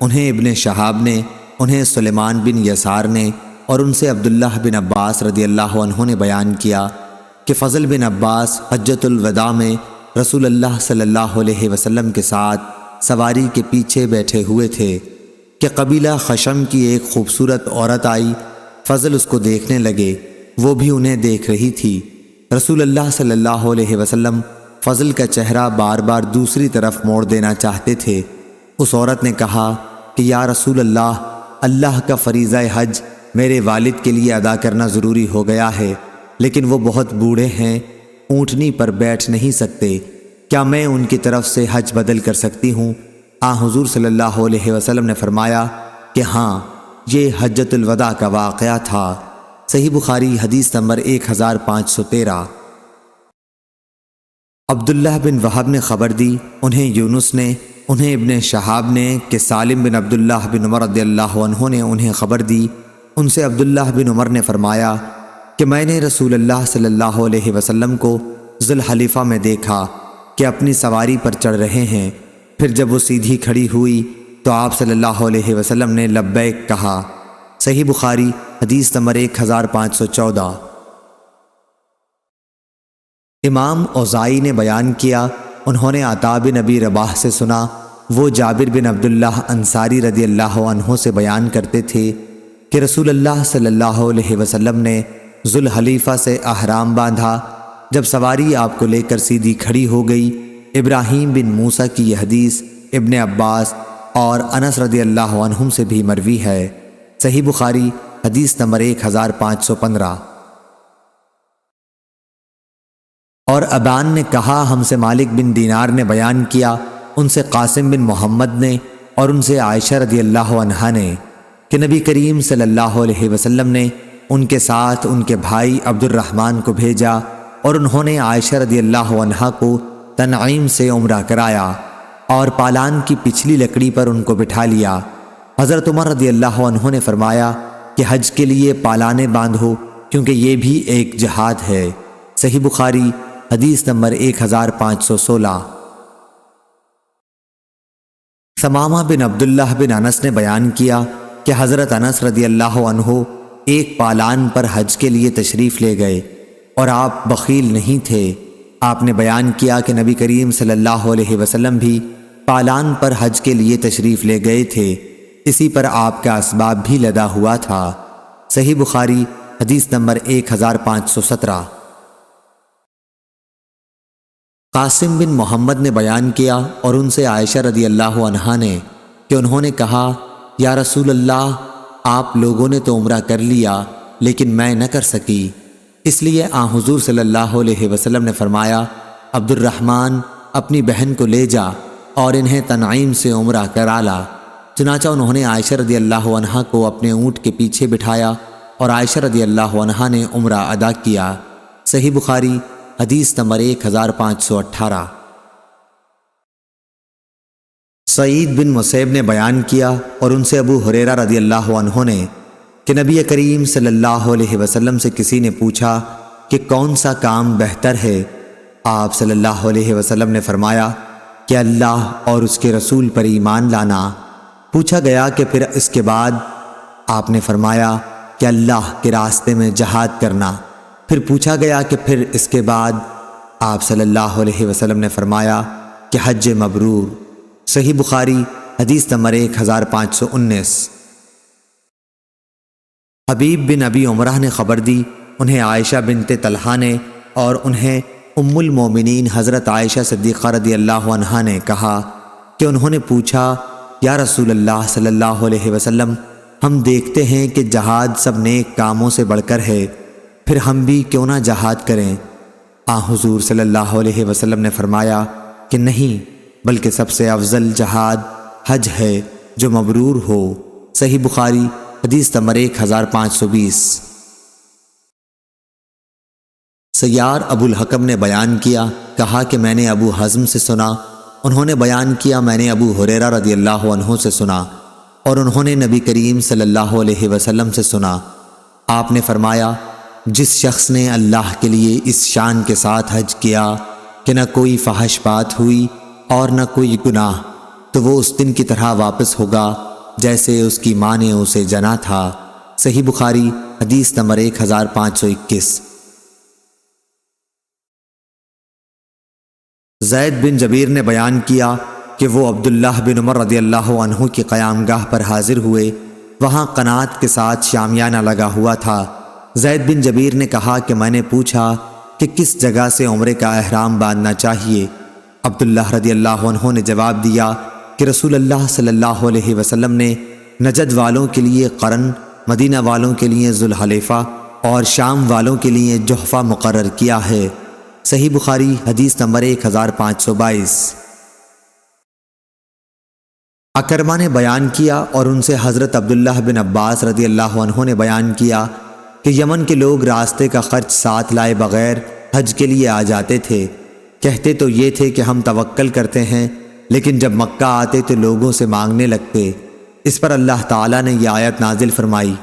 انہیں ابن شہاب نے، انہیں سلیمان بن یسار نے اور ان سے عبداللہ بن عباس رضی اللہ عنہ نے بیان کیا کہ فضل بن عباس حجۃ الوداع میں رسول اللہ صلی اللہ علیہ وسلم کے ساتھ سواری کے پیچھے بیٹھے ہوئے تھے کہ قبیلہ خشم کی ایک خوبصورت عورت آئی۔ فضل اس کو دیکھنے لگے، وہ بھی انہیں دیکھ رہی تھی۔ رسول اللہ صلی اللہ علیہ وسلم فضل کا چہرہ بار بار دوسری طرف موڑ دینا چاہتے تھے۔ اس عورت نے کہا کہ یا رسول اللہ، اللہ کا فریضہ حج میرے والد کے لیے ادا کرنا ضروری ہو گیا ہے، لیکن وہ بہت بوڑھے ہیں، اونٹنی پر بیٹھ نہیں سکتے، کیا میں ان کی طرف سے حج بدل کر سکتی ہوں؟ حضور صلی اللہ علیہ وسلم نے فرمایا کہ ہاں، یہ حجۃ الوداع کا واقعہ تھا۔ صحیح بخاری حدیث نمبر 1513۔ عبداللہ بن وہب نے خبر دی، انہیں یونس نے، انہیں ابن شہاب نے کہ سالم بن عبداللہ بن عمر رضی اللہ عنہ نے انہیں خبر دی، ان سے عبداللہ بن عمر نے فرمایا کہ میں نے رسول اللہ صلی اللہ علیہ وسلم کو ذوالحلیفہ میں دیکھا کہ اپنی سواری پر چڑھ رہے ہیں، پھر جب وہ سیدھی کھڑی ہوئی تو آپ صلی اللہ علیہ وسلم نے لبیک کہا۔ صحیح بخاری حدیث نمبر 1514۔ امام اوزائی نے بیان کیا، انہوں نے عطا بن ابی رباح سے سنا، وہ جابر بن عبداللہ انصاری رضی اللہ عنہ سے بیان کرتے تھے کہ رسول اللہ صلی اللہ علیہ وسلم نے ذوالحلیفہ سے احرام باندھا، جب سواری آپ کو لے کر سیدھی کھڑی ہو گئی۔ ابراہیم بن موسیٰ کی یہ حدیث ابن عباس اور انس رضی اللہ عنہم سے بھی مروی ہے۔ صحیح بخاری حدیث نمبر 1515۔ اور ابان نے کہا، ہم سے مالک بن دینار نے بیان کیا، ان سے قاسم بن محمد نے اور ان سے عائشہ رضی اللہ عنہا نے کہ نبی کریم صلی اللہ علیہ وسلم نے ان کے ساتھ ان کے بھائی عبد الرحمن کو بھیجا اور انہوں نے عائشہ رضی اللہ عنہا کو تنعیم سے عمرہ کرایا اور پالان کی پچھلی لکڑی پر ان کو بٹھا لیا۔ حضرت عمر رضی اللہ عنہ نے فرمایا کہ حج کے لیے پالانے باندھو، کیونکہ یہ بھی ایک جہاد ہے۔ صحیح بخاری حدیث نمبر 1516۔ ثمامہ بن عبداللہ بن انس نے بیان کیا کہ حضرت انس رضی اللہ عنہ ایک پالان پر حج کے لیے تشریف لے گئے اور آپ بخیل نہیں تھے۔ آپ نے بیان کیا کہ نبی کریم صلی اللہ علیہ وسلم بھی پالان پر حج کے لیے تشریف لے گئے تھے، اسی پر آپ کا اسباب بھی لدا ہوا تھا۔ صحیح بخاری حدیث نمبر 1517۔ قاسم بن محمد نے بیان کیا اور ان سے عائشہ رضی اللہ عنہا نے کہ انہوں نے کہا، یا رسول اللہ، آپ لوگوں نے تو عمرہ کر لیا لیکن میں نہ کر سکی، اس لیے حضور صلی اللہ علیہ وسلم نے فرمایا، عبد الرحمن اپنی بہن کو لے جا اور انہیں تنعیم سے عمرہ کرا لا۔ چنانچہ انہوں نے عائشہ رضی اللہ عنہا کو اپنے اونٹ کے پیچھے بٹھایا اور عائشہ رضی اللہ عنہا نے عمرہ ادا کیا۔ صحیح بخاری حدیث نمبر 1518۔ سعید بن مسیب نے بیان کیا اور ان سے ابو ہریرہ رضی اللہ عنہ نے کہ نبی کریم صلی اللہ علیہ وسلم سے کسی نے پوچھا کہ کون سا کام بہتر ہے؟ آپ صلی اللہ علیہ وسلم نے فرمایا کہ اللہ اور اس کے رسول پر ایمان لانا۔ پوچھا گیا کہ پھر اس کے بعد؟ آپ نے فرمایا کہ اللہ کے راستے میں جہاد کرنا۔ پھر پوچھا گیا کہ پھر اس کے بعد؟ آپ صلی اللہ علیہ وسلم نے فرمایا کہ حج مبرور۔ صحیح بخاری حدیث نمبر 1519۔ حبیب بن ابی عمرہ نے خبر دی، انہیں عائشہ بنت طلحہ نے اور انہیں ام المومنین حضرت عائشہ صدیقہ رضی اللہ عنہا نے کہا کہ انہوں نے پوچھا، یا رسول اللہ صلی اللہ علیہ وسلم، ہم دیکھتے ہیں کہ جہاد سب نیک کاموں سے بڑھ کر ہے، پھر ہم بھی کیوں نہ جہاد کریں؟ حضور صلی اللہ علیہ وسلم نے فرمایا کہ نہیں، بلکہ سب سے افضل جہاد حج ہے جو مبرور ہو۔ صحیح بخاری حدیث نمبر 1520۔ سیار ابو الحکم نے بیان کیا، کہا کہ میں نے ابو حزم سے سنا، انہوں نے بیان کیا میں نے ابو ہریرہ رضی اللہ عنہ سے سنا اور انہوں نے نبی کریم صلی اللہ علیہ وسلم سے سنا۔ آپ نے فرمایا، جس شخص نے اللہ کے لیے اس شان کے ساتھ حج کیا کہ نہ کوئی فحش بات ہوئی اور نہ کوئی گناہ، تو وہ اس دن کی طرح واپس ہوگا جیسے اس کی ماں نے اسے جنا تھا۔ صحیح بخاری حدیث نمبر 1521۔ زید بن جبیر نے بیان کیا کہ وہ عبداللہ بن عمر رضی اللہ عنہ کی قیام گاہ پر حاضر ہوئے، وہاں قنات کے ساتھ شامیانہ لگا ہوا تھا۔ زید بن جبیر نے کہا کہ میں نے پوچھا کہ کس جگہ سے عمرے کا احرام باندھنا چاہیے؟ عبداللہ رضی اللہ عنہ نے جواب دیا کہ رسول اللہ صلی اللہ علیہ وسلم نے نجد والوں کے لیے قرن، مدینہ والوں کے لیے ذوالحلیفہ اور شام والوں کے لیے جحفہ مقرر کیا ہے۔ صحیح بخاری حدیث نمبر 1522۔ اکرمہ نے بیان کیا اور ان سے حضرت عبداللہ بن عباس رضی اللہ عنہ نے بیان کیا کہ یمن کے لوگ راستے کا خرچ ساتھ لائے بغیر حج کے لیے آ جاتے تھے۔ کہتے تو یہ تھے کہ ہم توکل کرتے ہیں، لیکن جب مکہ آتے تو لوگوں سے مانگنے لگتے۔ اس پر اللہ تعالیٰ نے یہ آیت نازل فرمائی،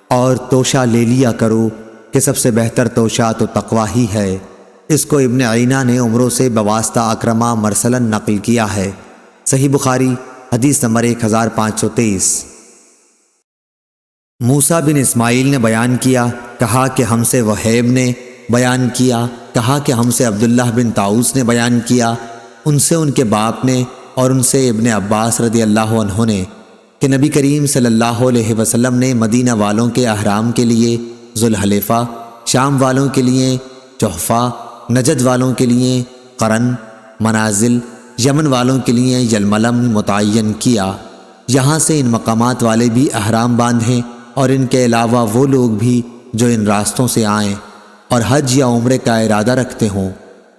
اور توشہ لے لیا کرو کہ سب سے بہتر توشہ تو تقوی ہی ہے۔ اس کو ابن عینہ نے عمروں سے بواسطہ اکرمہ مرسلاً نقل کیا ہے۔ صحیح بخاری حدیث نمبر 1523۔ موسیٰ بن اسماعیل نے بیان کیا، کہا کہ ہم سے وہیب نے بیان کیا، کہا کہ ہم سے عبداللہ بن طاؤس نے بیان کیا، ان سے ان کے باپ نے اور ان سے ابن عباس رضی اللہ عنہ نے کہ نبی کریم صلی اللہ علیہ وسلم نے مدینہ والوں کے احرام کے لیے ذوالحلیفہ، شام والوں کے لیے جحفہ، نجد والوں کے لیے قرن، منازل، یمن والوں کے لیے یلملم متعین کیا۔ یہاں سے ان مقامات والے بھی احرام باندھیں اور ان کے علاوہ وہ لوگ بھی جو ان راستوں سے آئیں اور حج یا عمرے کا ارادہ رکھتے ہوں،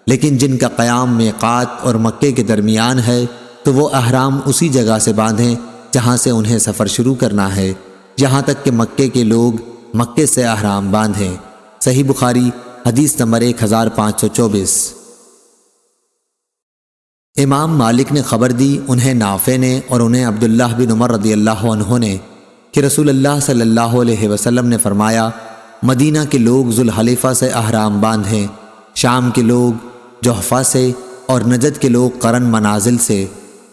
لیکن جن کا قیام میقات اور مکے کے درمیان ہے تو وہ احرام اسی جگہ سے باندھیں جہاں سے انہیں سفر شروع کرنا ہے، یہاں تک کہ مکے کے لوگ مکے سے احرام باندھیں۔ صحیح بخاری حدیث نمبر 1524۔ امام مالک نے خبر دی، انہیں نافع نے اور انہیں عبداللہ بن عمر رضی اللہ عنہ نے کہ رسول اللہ صلی اللہ علیہ وسلم نے فرمایا، مدینہ کے لوگ ذوالحلیفہ سے احرام باندھیں، شام کے لوگ جحفہ سے اور نجد کے لوگ قرن منازل سے۔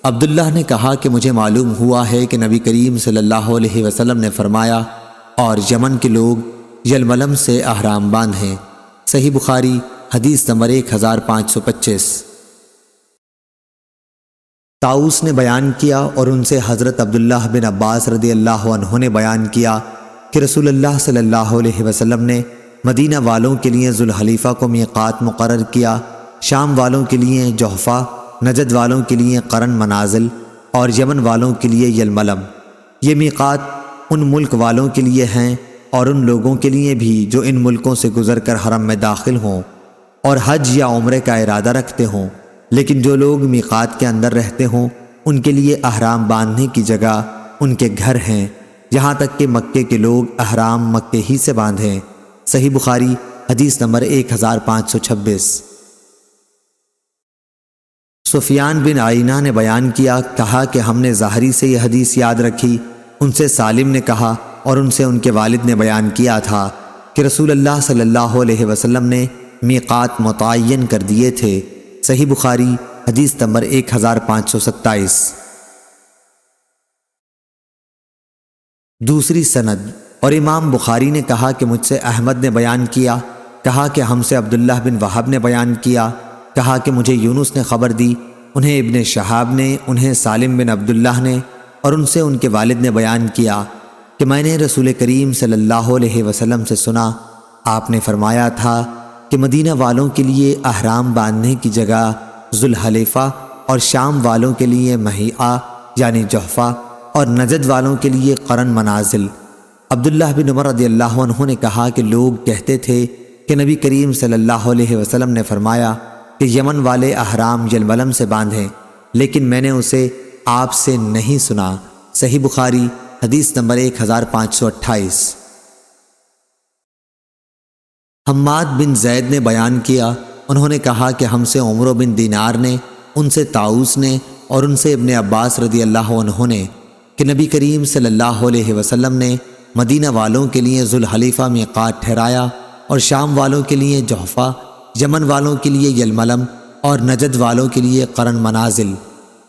عبداللہ نے کہا کہ مجھے معلوم ہوا ہے کہ نبی کریم صلی اللہ علیہ وسلم نے فرمایا، اور یمن کے لوگ یلملم سے احرام باندھیں۔ صحیح بخاری حدیث نمبر 1525۔ طاؤس نے بیان کیا اور ان سے حضرت عبداللہ بن عباس رضی اللہ عنہ نے بیان کیا کہ رسول اللہ صلی اللہ علیہ وسلم نے مدینہ والوں کے لیے ذوالحلیفہ کو میقات مقرر کیا، شام والوں کے لیے جحفہ، نجد والوں کے لیے قرن منازل اور یمن والوں کے لیے یلملم۔ یہ میقات ان ملک والوں کے لیے ہیں اور ان لوگوں کے لیے بھی جو ان ملکوں سے گزر کر حرم میں داخل ہوں اور حج یا عمرے کا ارادہ رکھتے ہوں، لیکن جو لوگ میقات کے اندر رہتے ہوں ان کے لیے احرام باندھنے کی جگہ ان کے گھر ہیں، یہاں تک کہ مکے کے لوگ احرام مکے ہی سے باندھیں۔ صحیح بخاری حدیث نمبر 1526۔ سفیان بن عینہ نے بیان کیا، کہا کہ ہم نے ظاہری سے یہ حدیث یاد رکھی، ان سے سالم نے کہا اور ان سے ان کے والد نے بیان کیا تھا کہ رسول اللہ صلی اللہ علیہ وسلم نے میقات متعین کر دیے تھے۔ صحیح بخاری حدیث نمبر 1527۔ دوسری سند، اور امام بخاری نے کہا کہ مجھ سے احمد نے بیان کیا، کہا کہ ہم سے عبداللہ بن وہب نے بیان کیا، کہا کہ مجھے یونس نے خبر دی، انہیں ابن شہاب نے، انہیں سالم بن عبداللہ نے اور ان سے ان کے والد نے بیان کیا کہ میں نے رسول کریم صلی اللہ علیہ وسلم سے سنا، آپ نے فرمایا تھا کہ مدینہ والوں کے لیے احرام باندھنے کی جگہ ذوالحلیفہ اور شام والوں کے لیے مہیعہ یعنی جحفہ اور نجد والوں کے لیے قرن منازل۔ عبداللہ بن عمر رضی اللہ عنہ نے کہا کہ لوگ کہتے تھے کہ نبی کریم صلی اللہ علیہ وسلم نے فرمایا کہ یمن والے احرام یلملم سے باندھیں، لیکن میں نے اسے آپ سے نہیں سنا۔ صحیح بخاری حدیث نمبر 1528۔ حماد بن زید نے بیان کیا، انہوں نے کہا کہ ہم سے عمرو بن دینار نے، ان سے طاؤس نے اور ان سے ابن عباس رضی اللہ عنہ نے کہ نبی کریم صلی اللہ علیہ وسلم نے مدینہ والوں کے لیے ذوالحلیفہ میقات ٹھہرایا اور شام والوں کے لیے جحفہ، یمن والوں کے لیے یلملم اور نجد والوں کے لیے قرن منازل۔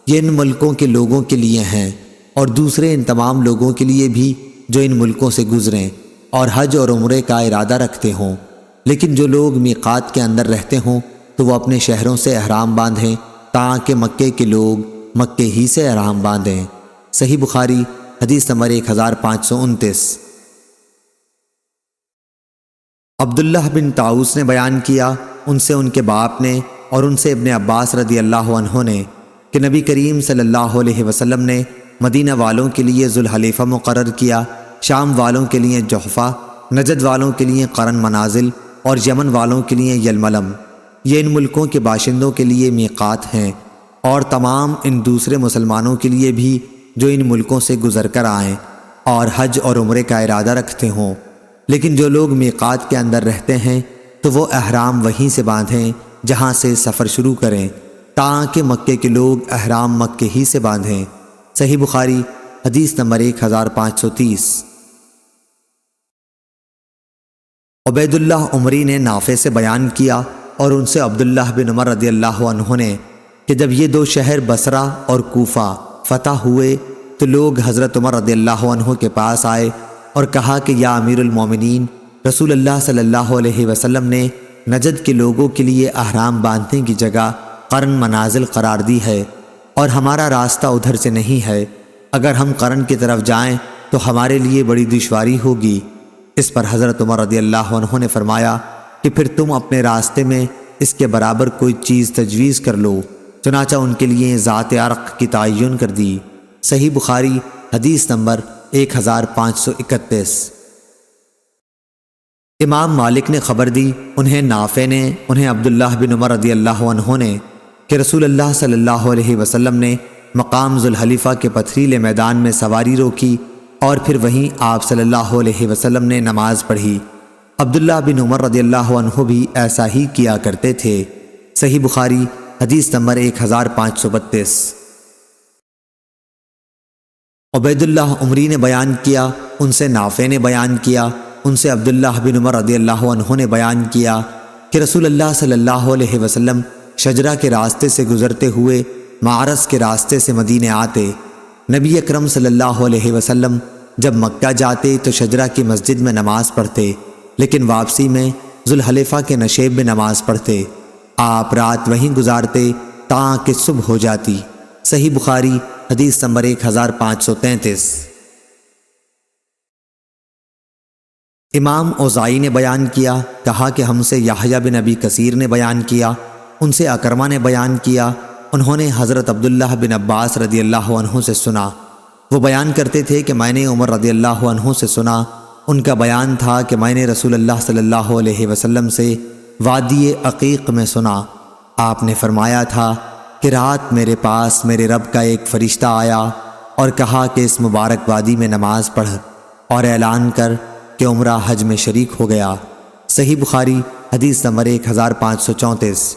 یہ ان ملکوں کے لوگوں کے لیے ہیں اور دوسرے ان تمام لوگوں کے لیے بھی جو ان ملکوں سے گزریں اور حج اور عمرے کا ارادہ رکھتے ہوں۔ لیکن جو لوگ میقات کے اندر رہتے ہوں تو وہ اپنے شہروں سے احرام باندھیں تاکہ مکے کے لوگ مکے ہی سے احرام باندھیں۔ صحیح بخاری حدیث نمبر 1529۔ عبداللہ بن طاؤس نے بیان کیا، ان سے ان کے باپ نے اور ان سے ابن عباس رضی اللہ عنہ نے کہ نبی کریم صلی اللہ علیہ وسلم نے مدینہ والوں کے لیے ذوالحلیفہ مقرر کیا، شام والوں کے لیے جحفہ، نجد والوں کے لیے قرن منازل اور یمن والوں کے لیے یلملم۔ یہ ان ملکوں کے باشندوں کے لیے میقات ہیں اور تمام ان دوسرے مسلمانوں کے لیے بھی جو ان ملکوں سے گزر کر آئیں اور حج اور عمرے کا ارادہ رکھتے ہوں۔ لیکن جو لوگ میقات کے اندر رہتے ہیں تو وہ احرام وہیں سے باندھیں جہاں سے سفر شروع کریں تاکہ مکے کے لوگ احرام مکے ہی سے باندھیں۔ صحیح بخاری حدیث نمبر 1530۔ عبید اللہ عمری نے نافع سے بیان کیا اور ان سے عبداللہ بن عمر رضی اللہ عنہ نے کہ جب یہ دو شہر بصرہ اور کوفہ فتح ہوئے تو لوگ حضرت عمر رضی اللہ عنہ کے پاس آئے اور کہا کہ یا امیر المومنین، رسول اللہ صلی اللہ علیہ وسلم نے نجد کے لوگوں کے لیے احرام باندھنے کی جگہ قرن منازل قرار دی ہے اور ہمارا راستہ ادھر سے نہیں ہے، اگر ہم قرن کی طرف جائیں تو ہمارے لیے بڑی دشواری ہوگی۔ اس پر حضرت عمر رضی اللہ عنہ نے فرمایا کہ پھر تم اپنے راستے میں اس کے برابر کوئی چیز تجویز کر لو، چنانچہ ان کے لیے ذات عرق کی تعین کر دی۔ صحیح بخاری حدیث نمبر 1531۔ امام مالک نے خبر دی، انہیں نافع نے، انہیں عبداللہ بن عمر رضی اللہ عنہ نے کہ رسول اللہ صلی اللہ علیہ وسلم نے مقام ذوالحلیفہ کے پتھریلے میدان میں سواری روکی اور پھر وہیں آپ صلی اللہ علیہ وسلم نے نماز پڑھی۔ عبداللہ بن عمر رضی اللہ عنہ بھی ایسا ہی کیا کرتے تھے۔ صحیح بخاری حدیث نمبر 1532۔ عبید اللہ عمری نے بیان کیا، ان سے نافع نے بیان کیا، ان سے عبداللہ بن عمر رضی اللہ عنہ نے بیان کیا کہ رسول اللہ صلی اللہ علیہ وسلم شجرہ کے راستے سے گزرتے ہوئے معرس کے راستے سے مدینے آتے۔ نبی اکرم صلی اللہ علیہ وسلم جب مکہ جاتے تو شجرہ کی مسجد میں نماز پڑھتے، لیکن واپسی میں ذوالحلیفہ کے نشیب میں نماز پڑھتے۔ آپ رات وہیں گزارتے تاکہ صبح ہو جاتی۔ صحیح بخاری حدیث نمبر 1533۔ امام اوزائی نے بیان کیا، کہا کہ ہم سے یحییٰ بن ابی کثیر نے بیان کیا، ان سے اکرمہ نے بیان کیا، انہوں نے حضرت عبداللہ بن عباس رضی اللہ عنہ سے سنا، وہ بیان کرتے تھے کہ میں نے عمر رضی اللہ عنہ سے سنا، ان کا بیان تھا کہ میں نے رسول اللہ صلی اللہ علیہ وسلم سے وادی عقیق میں سنا، آپ نے فرمایا تھا کہ رات میرے پاس میرے رب کا ایک فرشتہ آیا اور کہا کہ اس مبارک وادی میں نماز پڑھ اور اعلان کر کہ عمرہ حج میں شریک ہو گیا۔ صحیح بخاری حدیث نمبر 1534۔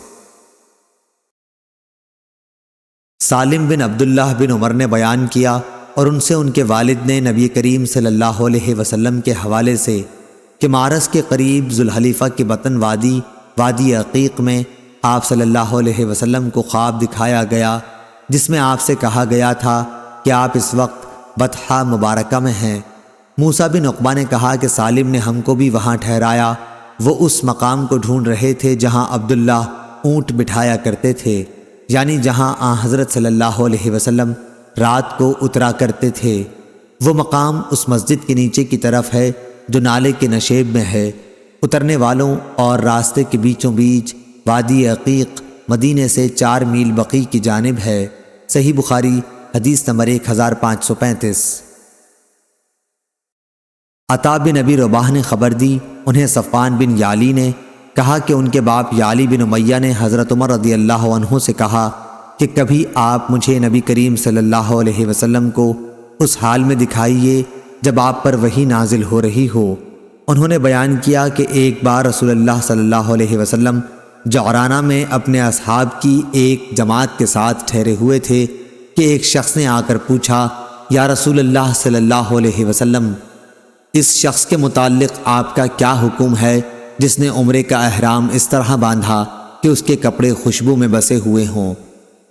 سالم بن عبداللہ بن عمر نے بیان کیا اور ان سے ان کے والد نے نبی کریم صلی اللہ علیہ وسلم کے حوالے سے کہ معرس کے قریب ذوالحلیفہ کے بطن وادی عقیق میں آپ صلی اللہ علیہ وسلم کو خواب دکھایا گیا، جس میں آپ سے کہا گیا تھا کہ آپ اس وقت بطحہ مبارکہ میں ہیں۔ موسیٰ بن عقبہ نے کہا کہ سالم نے ہم کو بھی وہاں ٹھہرایا، وہ اس مقام کو ڈھونڈ رہے تھے جہاں عبداللہ اونٹ بٹھایا کرتے تھے، یعنی جہاں آن حضرت صلی اللہ علیہ وسلم رات کو اترا کرتے تھے۔ وہ مقام اس مسجد کے نیچے کی طرف ہے جو نالے کے نشیب میں ہے، اترنے والوں اور راستے کے بیچوں بیچ وادی عقیق مدینے سے 4 میل بقیع کی جانب ہے۔ صحیح بخاری حدیث نمبر 1535۔ عطا بن ابی رباح نے خبر دی، انہیں صفوان بن یالی نے کہا کہ ان کے باپ یالی بن امیہ نے حضرت عمر رضی اللہ عنہ سے کہا کہ کبھی آپ مجھے نبی کریم صلی اللہ علیہ وسلم کو اس حال میں دکھائیے جب آپ پر وحی نازل ہو رہی ہو۔ انہوں نے بیان کیا کہ ایک بار رسول اللہ صلی اللہ علیہ وسلم جعرانہ میں اپنے اصحاب کی ایک جماعت کے ساتھ ٹھہرے ہوئے تھے کہ ایک شخص نے آ کر پوچھا، یا رسول اللہ صلی اللہ علیہ وسلم، اس شخص کے متعلق آپ کا کیا حکم ہے جس نے عمرے کا احرام اس طرح باندھا کہ اس کے کپڑے خوشبو میں بسے ہوئے ہوں؟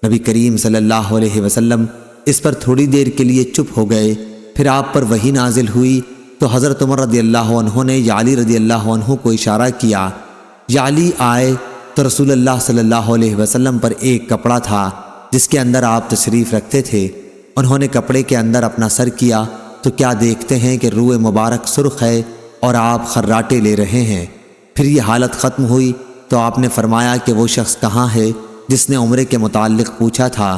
نبی کریم صلی اللہ علیہ وسلم اس پر تھوڑی دیر کے لیے چپ ہو گئے۔ پھر آپ پر وحی نازل ہوئی تو حضرت عمر رضی اللہ عنہ نے یعلی رضی اللہ عنہ کو اشارہ کیا۔ یعلی آئے تو رسول اللہ صلی اللہ علیہ وسلم پر ایک کپڑا تھا جس کے اندر آپ تشریف رکھتے تھے۔ انہوں نے کپڑے کے اندر اپنا سر کیا تو کیا دیکھتے ہیں کہ روح مبارک سرخ ہے اور آپ خراٹے لے رہے ہیں۔ پھر یہ حالت ختم ہوئی تو آپ نے فرمایا کہ وہ شخص کہاں ہے جس نے عمرے کے متعلق پوچھا تھا۔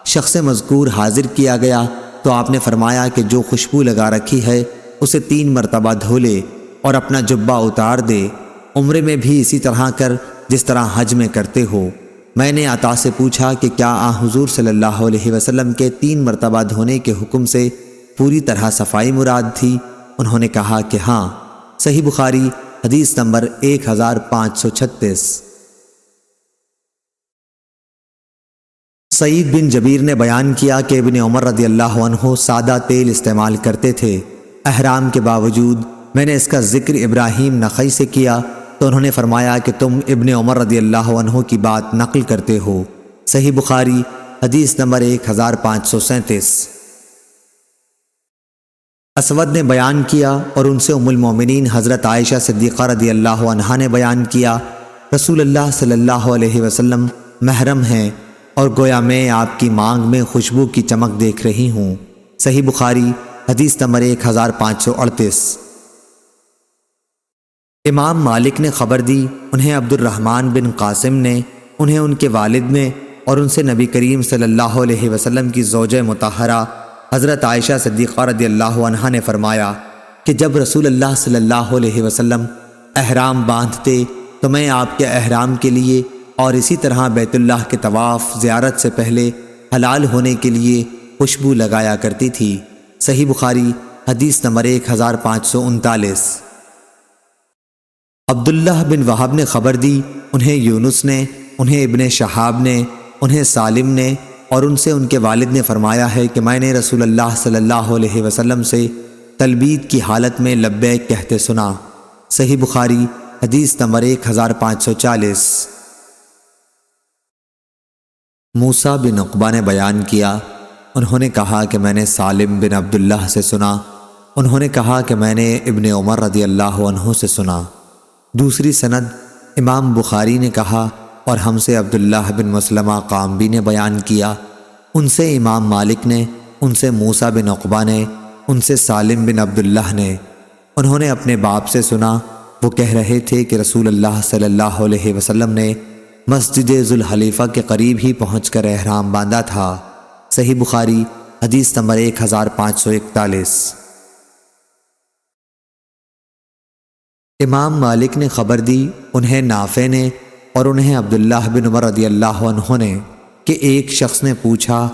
شخص مذکور حاضر کیا گیا تو آپ نے فرمایا کہ جو خوشبو لگا رکھی ہے اسے 3 مرتبہ دھو لے اور اپنا جبہ اتار دے۔ عمرے میں بھی اسی طرح کر جس طرح حج میں کرتے ہو۔ میں نے عطا سے پوچھا کہ کیا حضور صلی اللہ علیہ وسلم کے 3 مرتبہ دھونے کے حکم سے پوری طرح صفائی مراد تھی؟ انہوں نے کہا کہ ہاں۔ صحیح بخاری حدیث نمبر 1536۔ سعید بن جبیر نے بیان کیا کہ ابن عمر رضی اللہ عنہ سادہ تیل استعمال کرتے تھے احرام کے باوجود۔ میں نے اس کا ذکر ابراہیم نخعی سے کیا تو انہوں نے فرمایا کہ تم ابن عمر رضی اللہ عنہ کی بات نقل کرتے ہو۔ صحیح بخاری حدیث نمبر 1537۔ اسود نے بیان کیا اور ان سے ام المومنین حضرت عائشہ صدیقہ رضی اللہ عنہا نے بیان کیا، رسول اللہ صلی اللہ علیہ وسلم محرم ہیں اور گویا میں آپ کی مانگ میں خوشبو کی چمک دیکھ رہی ہوں۔ صحیح بخاری حدیث نمبر 1538۔ امام مالک نے خبر دی، انہیں عبد الرحمن بن قاسم نے، انہیں ان کے والد نے اور ان سے نبی کریم صلی اللہ علیہ وسلم کی زوجہ مطہرہ حضرت عائشہ صدیقہ رضی اللہ عنہا نے فرمایا کہ جب رسول اللہ صلی اللہ علیہ وسلم احرام باندھتے تو میں آپ کے احرام کے لیے اور اسی طرح بیت اللہ کے طواف زیارت سے پہلے حلال ہونے کے لیے خوشبو لگایا کرتی تھی۔ صحیح بخاری حدیث نمبر 1539۔ عبداللہ بن وہب نے خبر دی، انہیں یونس نے، انہیں ابن شہاب نے، انہیں سالم نے اور ان سے ان کے والد نے فرمایا ہے کہ میں نے رسول اللہ صلی اللہ علیہ وسلم سے تلبید کی حالت میں لبیک کہتے سنا۔ صحیح بخاری حدیث نمبر 1540۔ موسیٰ بن عقبہ نے بیان کیا، انہوں نے کہا کہ میں نے سالم بن عبداللہ سے سنا، انہوں نے کہا کہ میں نے ابن عمر رضی اللہ عنہ سے سنا۔ دوسری سند امام بخاری نے کہا اور ہم سے عبداللہ بن مسلمہ قامبی نے بیان کیا، ان سے امام مالک نے، ان سے موسیٰ بن عقبہ نے، ان سے سالم بن عبداللہ نے، انہوں نے اپنے باپ سے سنا، وہ کہہ رہے تھے کہ رسول اللہ صلی اللہ علیہ وسلم نے مسجد ذوالحلیفہ کے قریب ہی پہنچ کر احرام باندھا تھا۔ صحیح بخاری حدیث نمبر 1541۔ امام مالک نے خبر دی، انہیں نافع نے اور انہیں عبداللہ بن عمر رضی اللہ عنہ نے کہ ایک شخص نے پوچھا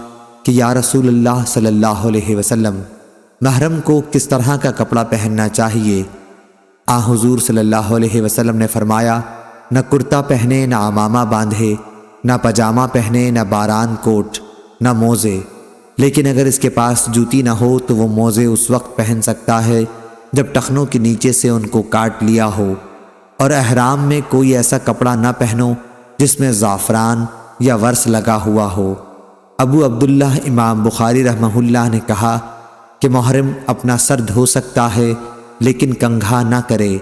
کہ یا رسول اللہ صلی اللہ علیہ وسلم، محرم کو کس طرح کا کپڑا پہننا چاہیے؟ حضور صلی اللہ علیہ وسلم نے فرمایا، نہ کرتا پہنے، نہ عمامہ باندھے، نہ پاجامہ پہنے، نہ باران کوٹ، نہ موزے، لیکن اگر اس کے پاس جوتی نہ ہو تو وہ موزے اس وقت پہن سکتا ہے جب ٹخنوں کے نیچے سے ان کو کاٹ لیا ہو، اور احرام میں کوئی ایسا کپڑا نہ پہنو جس میں زعفران یا ورس لگا ہوا ہو۔ ابو عبداللہ امام بخاری رحمہ اللہ نے کہا کہ محرم اپنا سر دھو سکتا ہے لیکن کنگھا نہ کرے،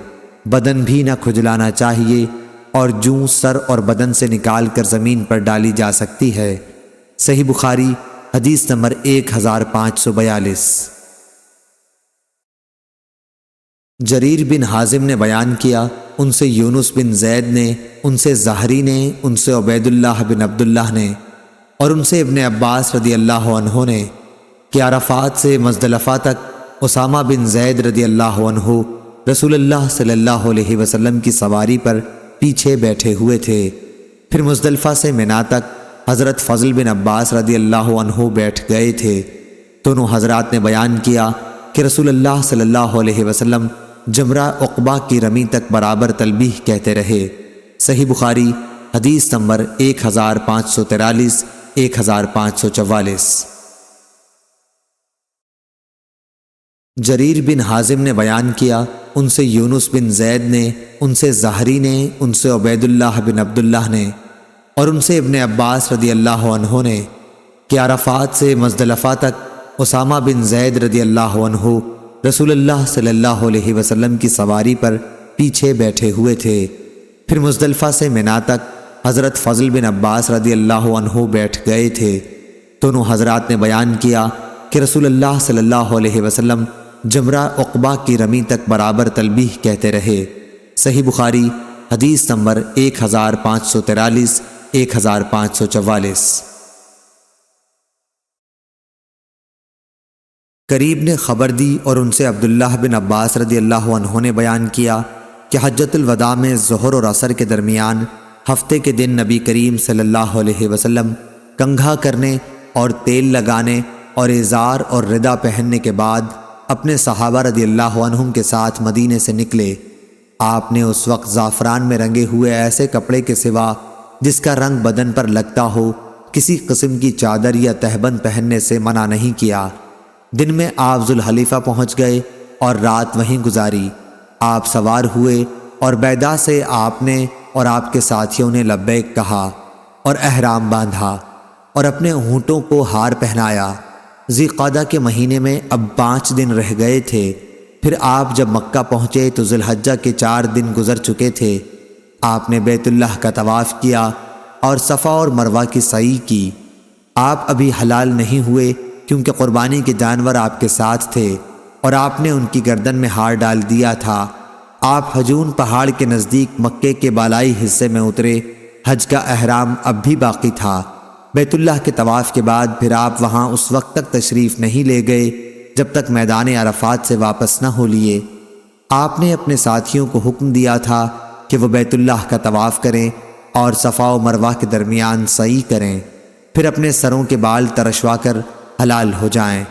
بدن بھی نہ کھجلانا چاہیے، اور جوں سر اور بدن سے نکال کر زمین پر ڈالی جا سکتی ہے۔ صحیح بخاری حدیث نمبر 1542۔ جریر بن حازم نے بیان کیا، ان سے یونس بن زید نے، ان سے زہری نے، ان سے عبید اللہ بن عبداللہ نے اور ان سے ابن عباس رضی اللہ عنہ نے کہ عرفات سے مزدلفہ تک اسامہ بن زید رضی اللہ عنہ رسول اللہ صلی اللہ علیہ وسلم کی سواری پر پیچھے بیٹھے ہوئے تھے۔ پھر مزدلفہ سے منا تک حضرت فضل بن عباس رضی اللہ عنہ بیٹھ گئے تھے۔ دونوں حضرات نے بیان کیا کہ رسول اللہ صلی اللہ علیہ وسلم جمرہ عقبہ کی رمی تک برابر تلبیح کہتے رہے۔ صحیح بخاری حدیث نمبر 1543 1544۔ جریر بن حازم نے بیان کیا، ان سے یونس بن زید نے، ان سے زہری نے، ان سے عبید اللہ بن عبداللہ نے اور ان سے ابن عباس رضی اللہ عنہ نے کہ عرفات سے مزدلفہ تک اسامہ بن زید رضی اللہ عنہ رسول اللہ صلی اللہ علیہ وسلم کی سواری پر پیچھے بیٹھے ہوئے تھے۔ پھر مزدلفہ سے منا تک حضرت فضل بن عباس رضی اللہ عنہ بیٹھ گئے تھے۔ دونوں حضرات نے بیان کیا کہ رسول اللہ صلی اللہ علیہ وسلم جمرہ عقبہ کی رمی تک برابر تلبیح کہتے رہے۔ صحیح بخاری حدیث نمبر 1543 1544۔ قریب نے خبر دی اور ان سے عبداللہ بن عباس رضی اللہ عنہ نے بیان کیا کہ حجۃ الوداع میں ظہر اور عصر کے درمیان ہفتے کے دن نبی کریم صلی اللہ علیہ وسلم کنگھا کرنے اور تیل لگانے اور ازار اور ردا پہننے کے بعد اپنے صحابہ رضی اللہ عنہم کے ساتھ مدینے سے نکلے۔ آپ نے اس وقت زعفران میں رنگے ہوئے ایسے کپڑے کے سوا جس کا رنگ بدن پر لگتا ہو کسی قسم کی چادر یا تہبند پہننے سے منع نہیں کیا۔ دن میں آپ ذوالحلیفہ پہنچ گئے اور رات وہیں گزاری۔ آپ سوار ہوئے اور بیدا سے آپ نے اور آپ کے ساتھیوں نے لبیک کہا اور احرام باندھا اور اپنے اونٹوں کو ہار پہنایا۔ ذی قعدہ کے مہینے میں اب 5 دن رہ گئے تھے۔ پھر آپ جب مکہ پہنچے تو ذی الحجہ کے 4 دن گزر چکے تھے۔ آپ نے بیت اللہ کا طواف کیا اور صفا اور مروہ کی سعی کی۔ آپ ابھی حلال نہیں ہوئے کیونکہ قربانی کے جانور آپ کے ساتھ تھے اور آپ نے ان کی گردن میں ہار ڈال دیا تھا۔ آپ حجون پہاڑ کے نزدیک مکے کے بالائی حصے میں اترے۔ حج کا احرام اب بھی باقی تھا۔ بیت اللہ کے طواف کے بعد پھر آپ وہاں اس وقت تک تشریف نہیں لے گئے جب تک میدان عرفات سے واپس نہ ہو لیے۔ آپ نے اپنے ساتھیوں کو حکم دیا تھا کہ وہ بیت اللہ کا طواف کریں اور صفا و مروہ کے درمیان سعی کریں، پھر اپنے سروں کے بال ترشوا کر حلال ہو جائیں۔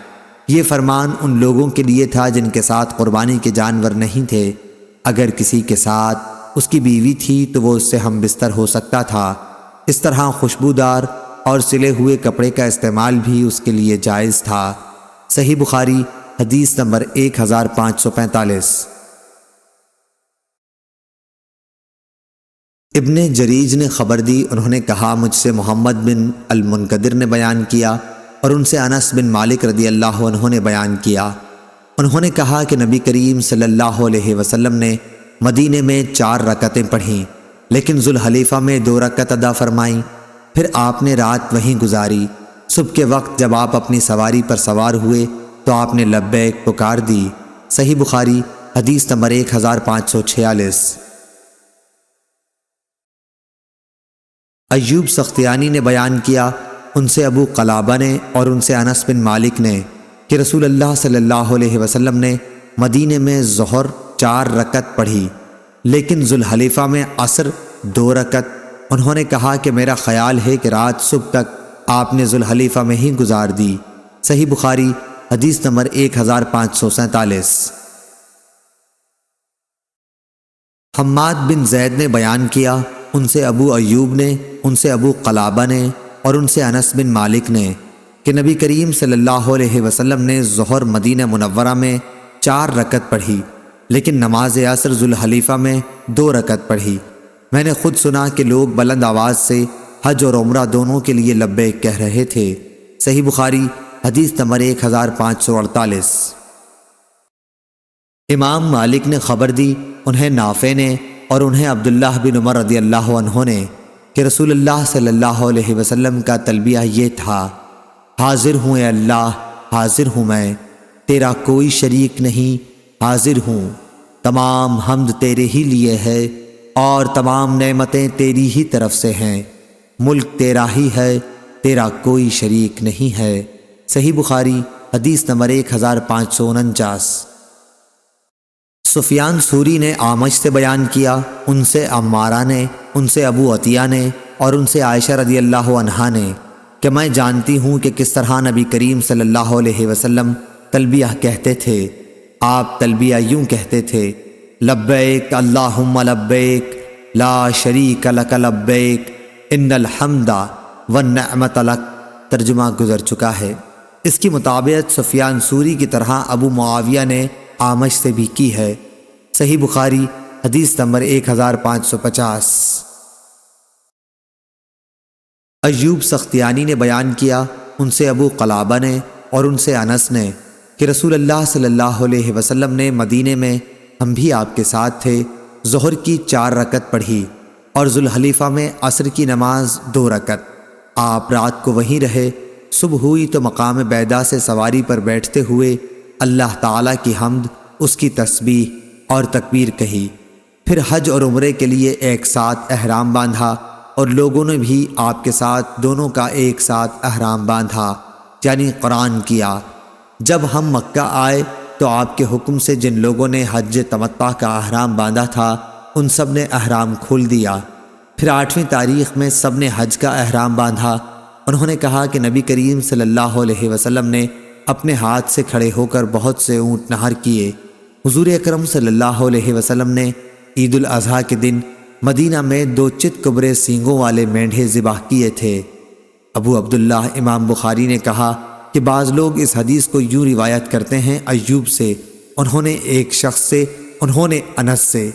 یہ فرمان ان لوگوں کے لیے تھا جن کے ساتھ قربانی کے جانور نہیں تھے۔ اگر کسی کے ساتھ اس کی بیوی تھی تو وہ اس سے ہم بستر ہو سکتا تھا۔ اس طرح خوشبودار اور سلے ہوئے کپڑے کا استعمال بھی اس کے لیے جائز تھا۔ صحیح بخاری حدیث نمبر 1545۔ ابن جریج نے خبر دی، انہوں نے کہا مجھ سے محمد بن المنکدر نے بیان کیا اور ان سے انس بن مالک رضی اللہ عنہ نے بیان کیا۔ انہوں نے کہا کہ نبی کریم صلی اللہ علیہ وسلم نے مدینے میں 4 رکعتیں پڑھیں لیکن ذوالحلیفہ میں 2 رکعت ادا فرمائیں۔ پھر آپ نے رات وہیں گزاری۔ صبح کے وقت جب آپ اپنی سواری پر سوار ہوئے تو آپ نے لبیک پکار دی۔ صحیح بخاری حدیث نمبر 1546۔ ایوب سختیانی نے بیان کیا، ان سے ابو قلابہ نے اور ان سے انس بن مالک نے کہ رسول اللہ صلی اللہ علیہ وسلم نے مدینے میں ظہر 4 رکعت پڑھی لیکن ذوالحلیفہ میں عصر 2 رکعت۔ انہوں نے کہا کہ میرا خیال ہے کہ رات صبح تک آپ نے ذوالحلیفہ میں ہی گزار دی۔ صحیح بخاری حدیث نمبر 1547۔ حماد بن زید نے بیان کیا، ان سے ابو ایوب نے، ان سے ابو قلابہ نے اور ان سے انس بن مالک نے کہ نبی کریم صلی اللہ علیہ وسلم نے ظہر مدینہ منورہ میں 4 رکعت پڑھی لیکن نماز عصر ذوالحلیفہ میں 2 رکعت پڑھی۔ میں نے خود سنا کہ لوگ بلند آواز سے حج اور عمرہ دونوں کے لیے لبیک کہہ رہے تھے۔ صحیح بخاری حدیث نمبر 1548۔ امام مالک نے خبر دی، انہیں نافع نے اور انہیں عبداللہ بن عمر رضی اللہ عنہ نے کہ رسول اللہ صلی اللہ علیہ وسلم کا تلبیہ یہ تھا، حاضر ہوں اے اللہ، حاضر ہوں میں، تیرا کوئی شریک نہیں، حاضر ہوں، تمام حمد تیرے ہی لیے ہے اور تمام نعمتیں تیری ہی طرف سے ہیں، ملک تیرا ہی ہے، تیرا کوئی شریک نہیں ہے۔ صحیح بخاری حدیث نمبر 1549۔ سفیان ثوری نے اعمش سے بیان کیا، ان سے عمارہ نے، ان سے ابو عطیہ نے اور ان سے عائشہ رضی اللہ عنہا نے کہ میں جانتی ہوں کہ کس طرح نبی کریم صلی اللہ علیہ وسلم تلبیہ کہتے تھے۔ آپ تلبیہ یوں کہتے تھے، لبیک اللہم لبیک لا شریک لک لبیک ان الحمد والنعمت لک۔ ترجمہ گزر چکا ہے۔ اس کی مطابقت سفیان ثوری کی طرح ابو معاویہ نے اعمش سے بھی کی ہے۔ صحیح بخاری حدیث نمبر 1550۔ ایوب سختیانی نے بیان کیا، ان سے ابو قلابہ نے اور ان سے انس نے کہ رسول اللہ صلی اللہ علیہ وسلم نے مدینے میں، ہم بھی آپ کے ساتھ تھے، ظہر کی 4 رکعت پڑھی اور ذوالحلیفہ میں عصر کی نماز 2 رکعت۔ آپ رات کو وہیں رہے، صبح ہوئی تو مقام بیدا سے سواری پر بیٹھتے ہوئے اللہ تعالیٰ کی حمد، اس کی تسبیح اور تکبیر کہی، پھر حج اور عمرے کے لیے ایک ساتھ احرام باندھا، اور لوگوں نے بھی آپ کے ساتھ دونوں کا ایک ساتھ احرام باندھا، یعنی قرآن کیا۔ جب ہم مکہ آئے تو آپ کے حکم سے جن لوگوں نے حج تمتع کا احرام باندھا تھا ان سب نے احرام کھول دیا۔ پھر 8ویں تاریخ میں سب نے حج کا احرام باندھا۔ انہوں نے کہا کہ نبی کریم صلی اللہ علیہ وسلم نے اپنے ہاتھ سے کھڑے ہو کر بہت سے اونٹ نہر کیے۔ حضور اکرم صلی اللہ علیہ وسلم نے عید الاضحیٰ کے دن مدینہ میں 2 چت کبرے سینگوں والے مینڈھے ذبح کیے تھے۔ ابو عبداللہ امام بخاری نے کہا کہ بعض لوگ اس حدیث کو یوں روایت کرتے ہیں ایوب سے، انہوں نے ایک شخص سے، انہوں نے انس سے۔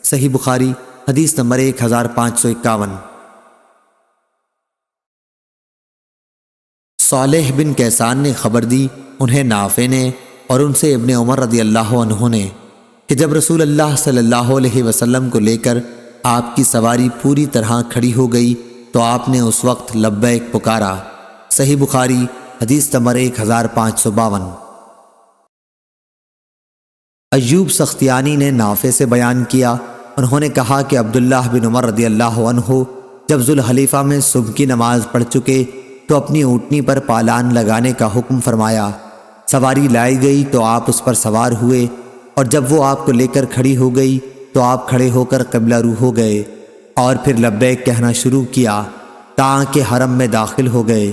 صحیح بخاری حدیث نمبر 1551۔ صالح بن کیسان نے خبر دی، انہیں نافع نے اور ان سے ابن عمر رضی اللہ عنہ نے، کہ جب رسول اللہ صلی اللہ علیہ وسلم کو لے کر آپ کی سواری پوری طرح کھڑی ہو گئی تو آپ نے اس وقت لبیک پکارا۔ صحیح بخاری حدیث نمبر 1552۔ ایوب سختیانی نے نافع سے بیان کیا، انہوں نے کہا کہ عبداللہ بن عمر رضی اللہ عنہ جب ذوالحلیفہ میں صبح کی نماز پڑھ چکے تو اپنی اونٹنی پر پالان لگانے کا حکم فرمایا۔ سواری لائی گئی تو آپ اس پر سوار ہوئے، اور جب وہ آپ کو لے کر کھڑی ہو گئی تو آپ کھڑے ہو کر قبلہ رو ہو گئے اور پھر لبیک کہنا شروع کیا تاکہ حرم میں داخل ہو گئے۔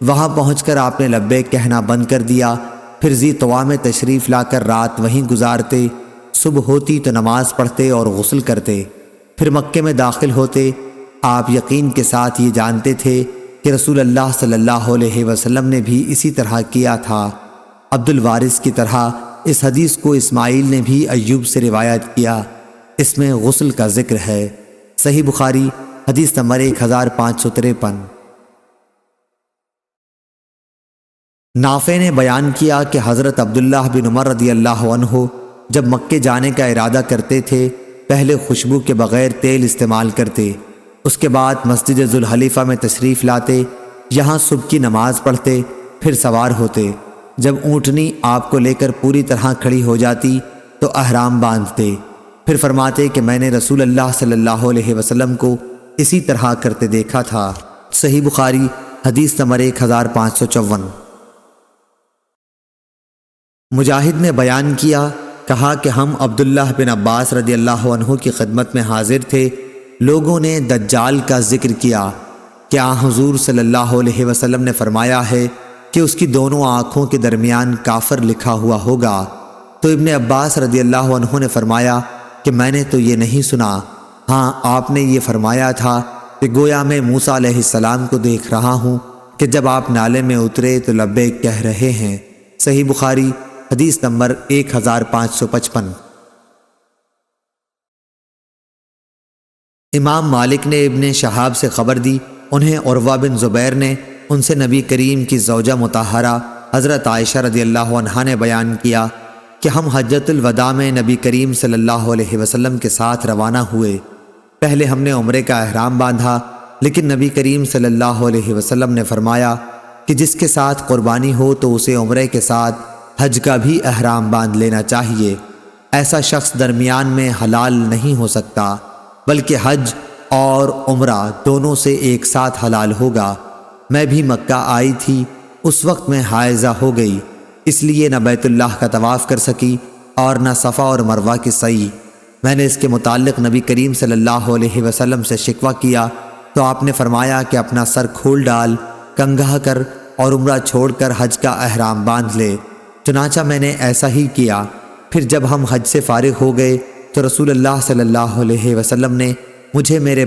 وہاں پہنچ کر آپ نے لبیک کہنا بند کر دیا، پھر ذی طوا میں تشریف لا کر رات وہیں گزارتے، صبح ہوتی تو نماز پڑھتے اور غسل کرتے، پھر مکے میں داخل ہوتے۔ آپ یقین کے ساتھ یہ جانتے تھے کہ رسول اللہ صلی اللہ علیہ وسلم نے بھی اسی طرح کیا تھا۔ عبد الوارث کی طرح اس حدیث کو اسماعیل نے بھی ایوب سے روایت کیا، اس میں غسل کا ذکر ہے۔ صحیح بخاری حدیث نمبر 1553۔ نافع نے بیان کیا کہ حضرت عبداللہ بن عمر رضی اللہ عنہ جب مکے جانے کا ارادہ کرتے تھے پہلے خوشبو کے بغیر تیل استعمال کرتے، اس کے بعد مسجد ذوالحلیفہ میں تشریف لاتے، یہاں صبح کی نماز پڑھتے، پھر سوار ہوتے۔ جب اونٹنی آپ کو لے کر پوری طرح کھڑی ہو جاتی تو احرام باندھتے، پھر فرماتے کہ میں نے رسول اللہ صلی اللہ علیہ وسلم کو اسی طرح کرتے دیکھا تھا۔ صحیح بخاری حدیث نمبر 1554۔ مجاہد نے بیان کیا، کہا کہ ہم عبداللہ بن عباس رضی اللہ عنہ کی خدمت میں حاضر تھے، لوگوں نے دجال کا ذکر کیا کہ حضور صلی اللہ علیہ وسلم نے فرمایا ہے کہ اس کی دونوں آنکھوں کے درمیان کافر لکھا ہوا ہوگا۔ تو ابن عباس رضی اللہ عنہ نے فرمایا کہ میں نے تو یہ نہیں سنا، ہاں آپ نے یہ فرمایا تھا کہ گویا میں موسیٰ علیہ السلام کو دیکھ رہا ہوں کہ جب آپ نالے میں اترے تو لبیک کہہ رہے ہیں۔ صحیح بخاری حدیث نمبر 1555۔ امام مالک نے ابن شہاب سے خبر دی، انہیں عروہ بن زبیر نے ان سے نبی کریم کی زوجہ مطہرہ حضرت عائشہ رضی اللہ عنہا نے بیان کیا کہ ہم حجۃ الوداع میں نبی کریم صلی اللہ علیہ وسلم کے ساتھ روانہ ہوئے۔ پہلے ہم نے عمرے کا احرام باندھا، لیکن نبی کریم صلی اللہ علیہ وسلم نے فرمایا کہ جس کے ساتھ قربانی ہو تو اسے عمرے کے ساتھ حج کا بھی احرام باندھ لینا چاہیے۔ ایسا شخص درمیان میں حلال نہیں ہو سکتا، بلکہ حج اور عمرہ دونوں سے ایک ساتھ حلال ہوگا۔ میں بھی مکہ آئی تھی، اس وقت میں حائضہ ہو گئی، اس لیے نہ بیت اللہ کا طواف کر سکی اور نہ صفا اور مروہ کی سعی۔ میں نے اس کے متعلق نبی کریم صلی اللہ علیہ وسلم سے شکوہ کیا تو آپ نے فرمایا کہ اپنا سر کھول ڈال، کنگھا کر اور عمرہ چھوڑ کر حج کا احرام باندھ لے۔ چنانچہ میں نے ایسا ہی کیا۔ پھر جب ہم حج سے فارغ ہو گئے تو رسول اللہ صلی اللہ علیہ وسلم نے مجھے میرے